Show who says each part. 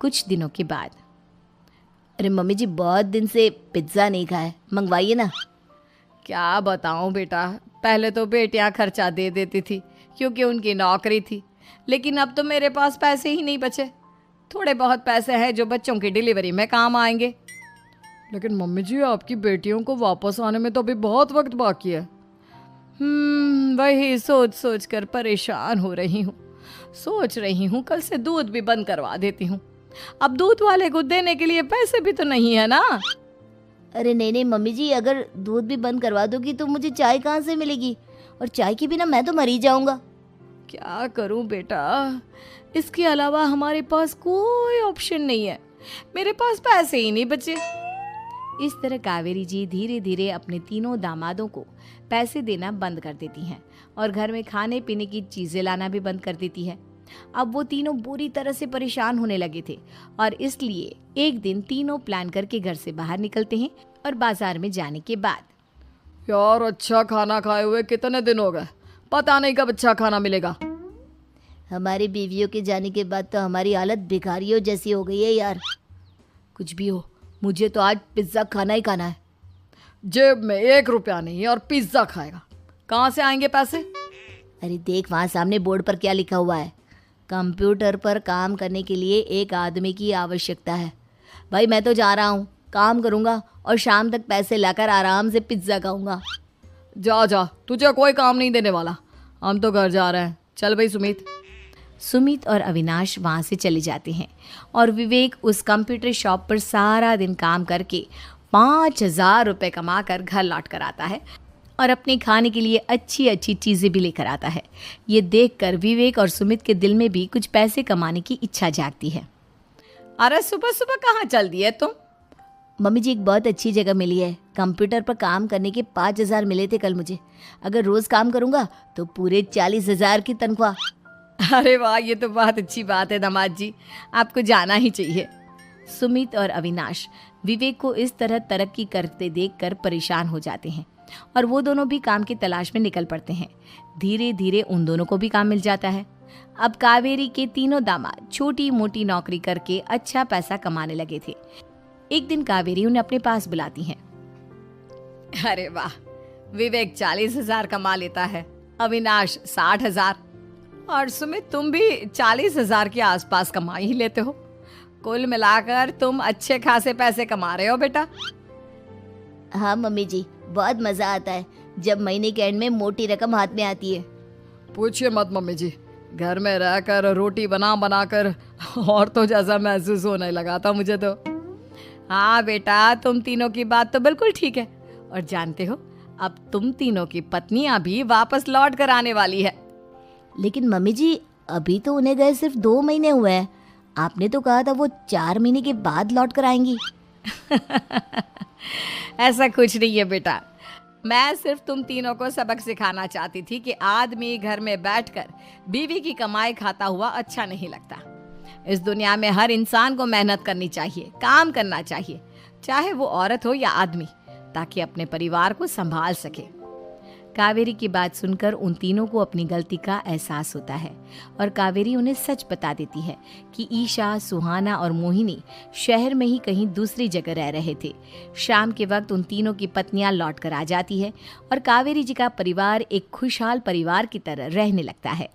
Speaker 1: कुछ दिनों के बाद। अरे मम्मी जी, बहुत दिन से पिज्ज़ा नहीं खाया, मंगवाइए ना।
Speaker 2: क्या बताऊं बेटा, पहले तो बेटियां खर्चा दे देती थी क्योंकि उनकी नौकरी थी, लेकिन अब तो मेरे पास पैसे ही नहीं बचे। थोड़े बहुत पैसे हैं जो बच्चों की डिलीवरी में काम आएंगे। लेकिन मम्मी जी, आपकी बेटियों को वापस आने में तो अभी बहुत वक्त बाकी है। वही सोच सोच कर परेशान हो रही हूँ। सोच रही हूँ कल से दूध भी बंद करवा देती हूँ। अब दूध वाले को देने के लिए पैसे भी तो नहीं है ना।
Speaker 1: अरे नहीं नहीं मम्मी जी, अगर दूध भी बंद करवा दोगी तो मुझे चाय कहाँ से मिलेगी, और चाय के बिना मैं तो मर ही जाऊंगा।
Speaker 2: क्या करूं बेटा, इसके अलावा हमारे पास कोई ऑप्शन नहीं है। मेरे पास पैसे ही नहीं बचे।
Speaker 1: इस तरह कावेरी जी धीरे धीरे अपने तीनों दामादों को पैसे देना बंद कर देती हैं और घर में खाने पीने की चीज़ें लाना भी बंद कर देती है। अब वो तीनों बुरी तरह से परेशान होने लगे थे और इसलिए एक दिन तीनों प्लान करके घर से बाहर निकलते हैं। और बाजार में जाने के बाद,
Speaker 2: यार अच्छा खाना खाए हुए कितने दिन हो गए, पता नहीं कब अच्छा खाना मिलेगा।
Speaker 1: हमारी बीवियों के जाने के बाद तो हमारी हालत भिखारियों जैसी हो गई है यार। कुछ भी हो, मुझे तो आज पिज्ज़ा खाना ही खाना है।
Speaker 2: जेब में 1 रुपया नहीं है और पिज्ज़ा खाएगा, कहाँ से आएंगे पैसे?
Speaker 1: अरे देख, वहाँ सामने बोर्ड पर क्या लिखा हुआ है, कंप्यूटर पर काम करने के लिए एक आदमी की आवश्यकता है। भाई मैं तो जा रहा हूँ, काम करूँगा और शाम तक पैसे लाकर आराम से पिज्ज़ा खाऊंगा।
Speaker 2: जा जा, तुझे कोई काम नहीं देने वाला, हम तो घर जा रहे हैं। चल भाई सुमित।
Speaker 1: सुमित और अविनाश वहाँ से चले जाते हैं और विवेक उस कंप्यूटर शॉप पर सारा दिन काम करके 5,000 रुपये कमा कर घर लौट कर आता है और अपने खाने के लिए अच्छी अच्छी चीज़ें भी लेकर आता है। ये देखकर विवेक और सुमित के दिल में भी कुछ पैसे कमाने की इच्छा जागती है।
Speaker 2: अरे सुबह सुबह कहाँ चल दिए तुम?
Speaker 1: मम्मी जी, एक बहुत अच्छी जगह मिली है। कंप्यूटर पर काम करने के 5,000 मिले थे कल मुझे। अगर रोज़ काम करूँगा तो पूरे 40,000 की तनख्वाह।
Speaker 2: अरे वाह, ये तो बहुत अच्छी बात है दामाद जी, आपको जाना ही चाहिए।
Speaker 1: सुमित और अविनाश विवेक को इस तरह तरक्की करते देखकर परेशान हो जाते हैं और वो दोनों भी काम की तलाश में निकल पड़ते हैं। धीरे धीरे उन दोनों को भी काम मिल जाता है। अब कावेरी के तीनों दामाद छोटी मोटी नौकरी करके अच्छा पैसा कमाने लगे थे। एक दिन कावेरी उन्हें अपने पास बुलाती है।
Speaker 2: अरे वाह, विवेक 40,000 कमा लेता है, अविनाश 60,000 और सुमित तुम भी 40,000 के आसपास कमा ही लेते हो। कुल मिलाकर तुम अच्छे खासे पैसे कमा रहे हो बेटा।
Speaker 1: हाँ मम्मी जी, बहुत मज़ा आता है जब महीने के एंड में मोटी रकम हाथ में आती है।
Speaker 2: पूछिए मत मम्मी जी, घर में रहकर रोटी बना बना कर और तो जैसा महसूस होने लगा था मुझे तो। हाँ बेटा, तुम तीनों की बात तो बिल्कुल ठीक है। और जानते हो, अब तुम तीनों की पत्नियां भी वापस लौट कर आने वाली है।
Speaker 1: लेकिन मम्मी जी, अभी तो उन्हें गए सिर्फ 2 महीने हुए हैं। आपने तो कहा था वो 4 महीने के बाद लौट कर आएंगी।
Speaker 2: ऐसा कुछ नहीं है बेटा, मैं सिर्फ तुम तीनों को सबक सिखाना चाहती थी कि आदमी घर में बैठकर बीवी की कमाई खाता हुआ अच्छा नहीं लगता। इस दुनिया में हर इंसान को मेहनत करनी चाहिए, काम करना चाहिए, चाहे वो औरत हो या आदमी, ताकि अपने परिवार को संभाल सके। कावेरी की बात सुनकर उन तीनों को अपनी गलती का एहसास होता है और कावेरी उन्हें सच बता देती है कि ईशा, सुहाना और मोहिनी शहर में ही कहीं दूसरी जगह रह रहे थे। शाम के वक्त उन तीनों की पत्नियां लौट कर आ जाती है और कावेरी जी का परिवार एक खुशहाल परिवार की तरह रहने लगता है।